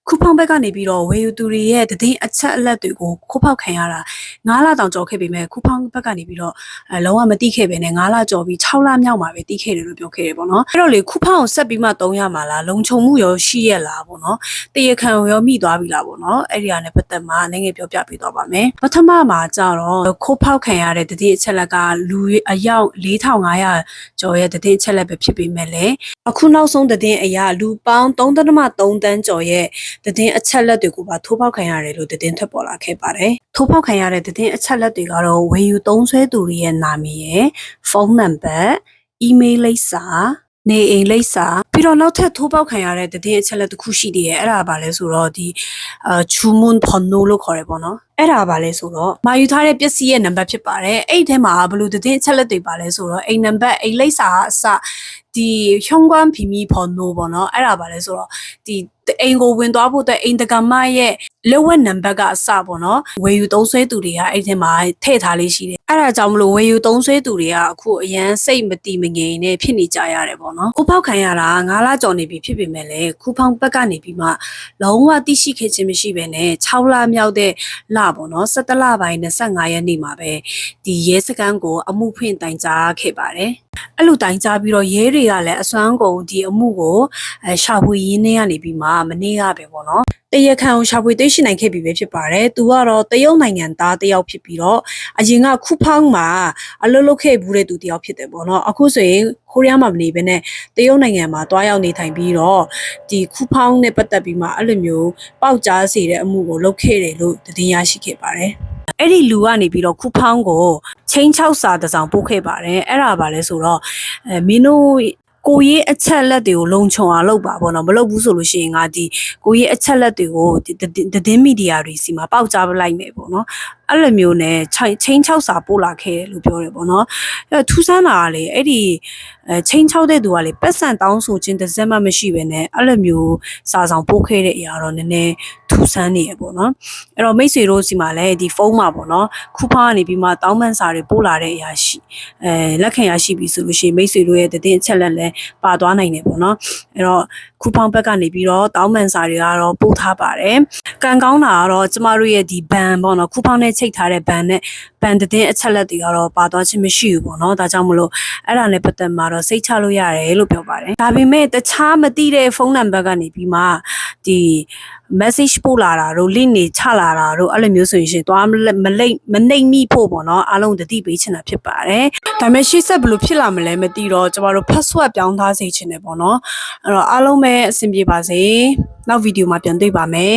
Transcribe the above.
ခုဖောင်းဘက်ကနေပြီးတော့ဝေယူသူတွေရဲ့သတင်းအချက်အလက်တွေကိုခိုးဖောက်ခံရတာ9လတောင်ကြော်ခဲ့ပေမဲ့ခုဖောင်းဘက်ကနေပြီးတော့လုံးဝမတိခဲ့ပဲနဲ့9လကြော်ပြီး6လမြောက်မှာပဲတိခဲ့တယ်လို့ပြောခဲ့တယ်ပေါ့နော်အဲ့တော့လေခုဖောင်းကိုဆက်ပြီးမှသုံးရမှာလားလုံခြုံမှုရောရှိရလားပေါ့နော်တရခံရောမိသွားပြီလားပေါ့နော်အဲ့ဒီဟာနဲ့ပတ်သက်မှနိုင်ငံပြောပြပေးသွားပါမယ်ပထမမှာကြတော့ခိုးဖောက်ခံရတဲ့သတင်းအချက်အလက်ကလူအယောက်4500ကျော်ရဲ့သတင်းအချက်အလက်ပဲဖြစ်ပေမဲ့လေအခုနောက်ဆုံးသတင်းအရာလူပေါင်း3.3တန်းကျော်ရဲ့သတင်းအချက်လက်တွေကိုပါထိုးဖောက်ခံရတယ်လို့သတင်းထွက်ပေါ်လာခဲ့ပါတယ်။ထိုးဖောက်ခံရတဲ့သတင်းအချက်လက်တွေကတော့ဝေယူသုံးစွဲသူတွေရဲ့နာမည်ရယ်၊ဖုန်းနံပါတ်၊အီးမေးလ်လိပ်စာနေအိမ်လိပ်စာပြီးတော့နောက်ထပ်ထိုးပေါက်ခံရတဲ့သတင်းအချက်လက်တစ်ခုရှိသေးတယ်အဲ့ဒါပါလဲဆိုတော့ဒီချူမွန်ဖွန်နိုလို့ခေါ်တယ်ပေါ့နော်အဲ့ဒါပါလဲဆိုတော့မာယူထားတဲ့ပစ္စည်းရဲ့နံပါတ်ဖြစ်ပါတယ်အဲ့ဒီထဲမှာဘယ်လိုသတင်းအချက်လက်တွေပါလဲဆိုတော့အိမ်နံပါတ်အိမ်လိပ်စာအစဒီ형관 비밀 번호ပေါ့နော်အဲ့ဒါပါလဲဆိုတော့ဒီအိမ်ကိုဝင်သွားဖို့အတွက်အိမ်တကမရဲ့လက်ဝက်နံပါတ်ကအစပေါ့နော်ဝေယူသုံးစွဲသူတွေကအဲ့ဒီထဲမှာထည့်ထားလေးရှိတယ်အဲ့ဒါကြောင့်မလို့ဝေယူသုံးစွဲသူတွေကအခုအရန်စိတ်မတည်မငြိမ်နဲ့ဖြစ်နေကြရတယ်ပေါ့နော်ခုဖောက်ခံရတာ9လကျော်နေပြီဖြစ်ပေမဲ့လည်းခုဖောက်ဘက်ကနေပြီးမှလုံးဝသိရှိခဲ့ခြင်းမရှိဘဲနဲ့6လမြောက်တဲ့လပေါ့နော်17လပိုင်း25ရက်နေ့မှာပဲဒီရဲစခန်းကိုအမှုဖွင့်တိုင်ကြားခဲ့ပါတယ်အဲ့လိုတိုင်ကြားပြီးတော့ရဲတွေကလည်းအစွမ်းကုန်ဒီအမှုကိုရှာဖွေရင်းနေရနေပြီးမှမနေ့ကပဲပေါ့နော်တရခန်ကိုရှာဖွေသိရှိနိုင်ခဲ့ပြီပဲဖြစ်ပါတယ်။သူကတော့တရုတ်နိုင်ငံသားတယောက်ဖြစ်ပြီးတော့အရင်ကခုဖောင်းမှာအလုပ်လုပ်ခဲ့ဘူးတဲ့သူတယောက်ဖြစ်တယ်ပေါ့နော်။အခုဆိုရင်ကိုရီးယားမှာမနေဘဲနဲ့တရုတ်နိုင်ငံမှာတွားရောက်နေထိုင်ပြီးတော့ဒီခုဖောင်းနဲ့ပတ်သက်ပြီးမှအဲ့လိုမျိုးပေါက်ကြားစေတဲ့အမှုကိုလုပ်ခဲ့တယ်လို့သတင်းရရှိခဲ့ပါတယ်။အဲ့ဒီလူကနေပြီးတော့ခုဖောင်းကိုချင်း6စာတစ်စောင်ပို့ခဲ့ပါတယ်အဲ့ဒါပါလဲဆိုတော့မင်းတို့ကိုရေးအချက်လက်တွေကိုလုံခြုံအောင်လုပ်ပါပေါ့နော်မလုပ်ဘူးဆိုလို့ရှိရင်ငါဒီကိုရေးအချက်လက်တွေကိုသတင်းမီဒီယာတွေစီမှာပေါက်ကြားပလိုက်မယ်ပေါ့နော်အဲ့လိုမျိုးနဲ့ချင်း6စာပို့လာခဲ့တယ်လို့ပြောတယ်ပေါ့နော်အဲ့ထူးဆန်းတာကလေအဲ့ဒီချင်း6တဲ့သူကလေပတ်စံတောင်းဆိုခြင်းတစ်စက်မှမရှိပဲနဲ့အဲ့လိုမျိုးစာဆောင်ပို့ခဲ့တဲ့အရာတော့နည်းနည်းထူးဆန်းနေရပေါ့နော်အဲ့တော့မိတ်ဆွေတို့စီမှာလည်းဒီဖုန်းမှာပေါ့နော်ခုဖောင်းကနေပြီးမှတောင်းပန်စာတွေပို့လာတဲ့အရာရှိလက်ခံရရှိပြီဆိုလို့ရှိရင်မိတ်ဆွေတို့ရဲ့သတင်းအချက်လက်လည်းပါသွားနိုင်တယ်ပေါ့နော်အဲ့တော့ခုဖောင်းဘက်ကနေပြီးတော့တောင်းပန်စာတွေကတော့ပို့ထားပါတယ်ကံကောင်းတာကတော့ကျမတို့ရဲ့ဒီဘန်ပေါ့နော်ခုဖောင်းနဲ့ချိတ်ထားတဲ့ဘန်နဲ့ဘန်သတင်းအချက်လက်တွေကတော့ပါသွားခြင်းမရှိဘူးပေါ့နော်ဒါကြောင့်မလို့အဲ့ဒါနဲ့ပတ်သက်မှာတော့စိတ်ချလို့ရတယ်လို့ပြောပါတယ်ဒါပေမဲ့တခြားမသိတဲ့ဖုန်းနံပါတ်ကနေပြီးမှဒီ message ပို့လာတာတို့ link တွေချလာတာတို့အဲ့လိုမျိုးဆိုရင်သွားမနှိမ့်မိဖို့ပေါ့နော်အားလုံးတတိပေးချင်တာဖြစ်ပါတယ်ဒါပေမဲ့ရှေ့ဆက်ဘယ်လိုဖြစ်လာမလဲမသိတော့ကျမတို့ password ပြောင်းထားစေချင်တယ်ပေါ့နော်အဲ့တော့အားလုံးပဲအဆင်ပြေပါစေနောက်ဗီဒီယိုမှာပြန်တွေ့ပါမယ်